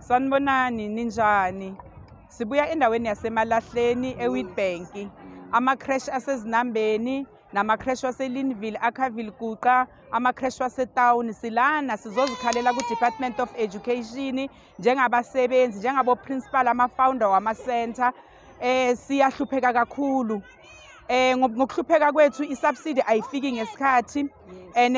Sanibonani ninjani? Sibuya endaweni yaseMalahleni eWitbank. Ama-crash asezinambeni nama-crash waseLinville, Akhaville, Guqa, ama-crash wasetown silana sizozikhalela ku-Department of Education njengabasebenzi, njengabo-principal, ama-founder wama-center. Siyahlupheka kakhulu. Ngokuhlupheka kwethu i-subsidy ayifiki ngesikhathi.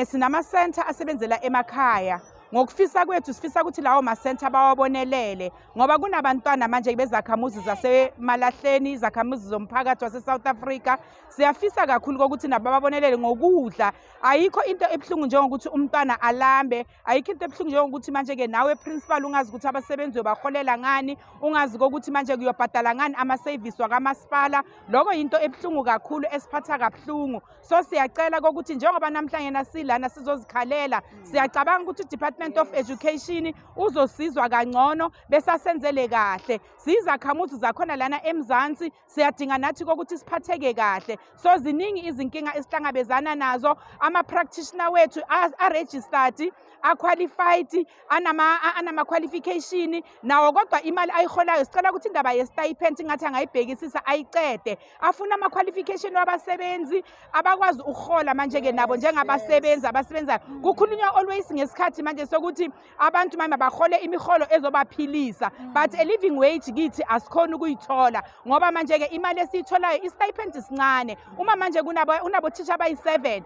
Sinama-center asebenzela emakhaya. Ngokufisa kwethu sifisa ukuthi lawo ma-center bawabonelele ngoba kunabantwana manje bezakhamuzi zaseMalahleni, izakhamuzi zomphakathi wase-South Africa. Siyafisa kakhulu ukuthi nabo babonelele ngokudla. Ayikho into ebuhlungu njengokuthi umntwana alambe, ayikho into ebuhlungu njengokuthi manje-ke nawe principal ungazi ukuthi abasebenzi uyobaholela ngani, ungazi ukuthi manje kuyobhadala ngani ama-service wakamasipala. Lokho yinto ebuhlungu kakhulu esiphatha kabuhlungu. So siyacela ukuthi njengoba namhlanje nasilana sizozikhalela, siyacabanga ukuthi Department of Education uzosizwa kangcono besasenzele kahle. Sizakhamuzi zakhona lana eMzansi siyadinga nathi ukuthi siphatheke kahle. So ziningi izinkinga esihlangabezana nazo. Ama-practitioner wethu a-registered, a-qualified, anama-qualification nawo, kodwa imali ayiholayo sicela ukuthi indaba ye-stipend ngathi angayibhekisisa ayicede. Afuna ama-qualification wabasebenzi abakwazi ukuhola manje-ke nabo njengabasebenzi abasebenzayo. Kukhulunywa always ngesikhathi manje sokuthi abantu manje bahole imiholo ezobaphilisa, but a living wage kithi asikhona ukuyithola ngoba manje-ke imali esiyitholayo i-stipend sincane. Uma manje unabothisha abayi-7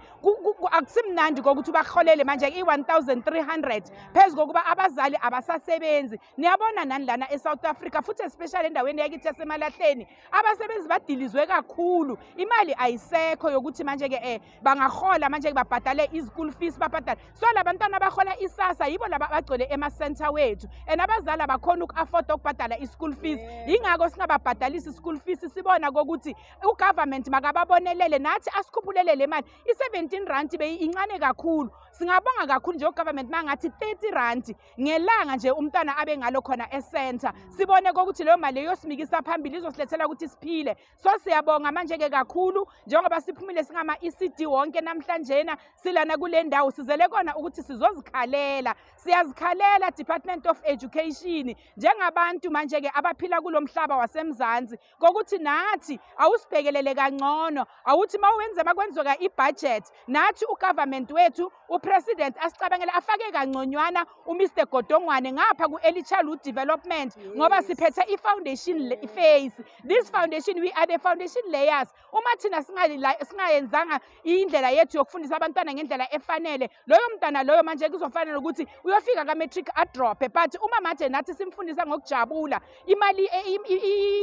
akusimnandi kokuthi baholele manje i-1,300 phezu kokuba abazali abasasebenzi. Niyabona nani lana e-South Africa futhi especially endaweni yakithi yaseMalahleni abasebenzi badilizwe kakhulu. Imali ayisekho yokuthi manje-ke bangahola manje babhadale i-school fees babhadale. So labantwana abahola isasa yibo laba bagcwele ema-center wethu and abazali abakhona uku-afford ukubhadala i-school fees. Yingakho singababhadalisi i-school fees sibona kokuthi u-government makababonelele nathi asikhuphulele le mali. i-R17 beyincane kakhulu. Singabonga kakhulu nje u-government mangathi R30 ngelanga nje umntwana abe ngalo khona e-center. Sibone kokuthi leyo mali yosimikisa phambili izosilethela ukuthi siphile. So siyabonga manje-ke kakhulu njengoba siphumile singama-ECD wonke namhlanjena silana kule ndawo sizele kona ukuthi sizozikhalela. Siyazikhalela Department of Education njengabantu manje-ke abaphila kulo mhlaba waseMzansi kokuthi nathi awusibhekelele kangcono, awuthi mawenze makwenzeka i-budget nathi u-government wethu u-president asicabangele afake kangconywana uMr Godongwane ngapha ku-Early Childhood Development ngoba siphethe i-foundation phase. This foundation, we are the foundation layers. Uma thina singayenzanga indlela yethu yokufundisa abantwana ngendlela efanele, loyo mntwana loyo manje kuzofanele ukuthi uyofika ka-matric a-drop. But uma manje nathi simfundisa ngokujabula, imali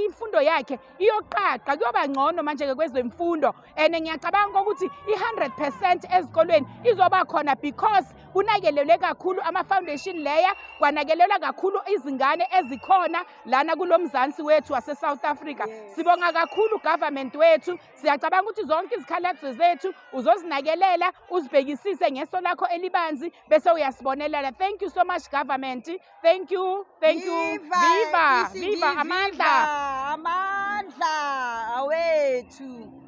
imfundo yakhe iyoqaqa kuyoba ngcono manje-ke kwezemfundo. And ngiyacabanga ukuthi i-100% ezikolweni izoba khona because kunakelelwe kakhulu ama-foundation layer, kwanakelelwa kakhulu izingane ezikhona lana kulo Mzansi wethu wase-South Africa. Sibonga kakhulu government wethu. Siyacabanga ukuthi zonke izikhalazo zethu uzozinakelela, uzibhekisise ngeso lakho elibanzi bese uyasibonelela. Thank you so much government. Thank you. Viva amandla awethu.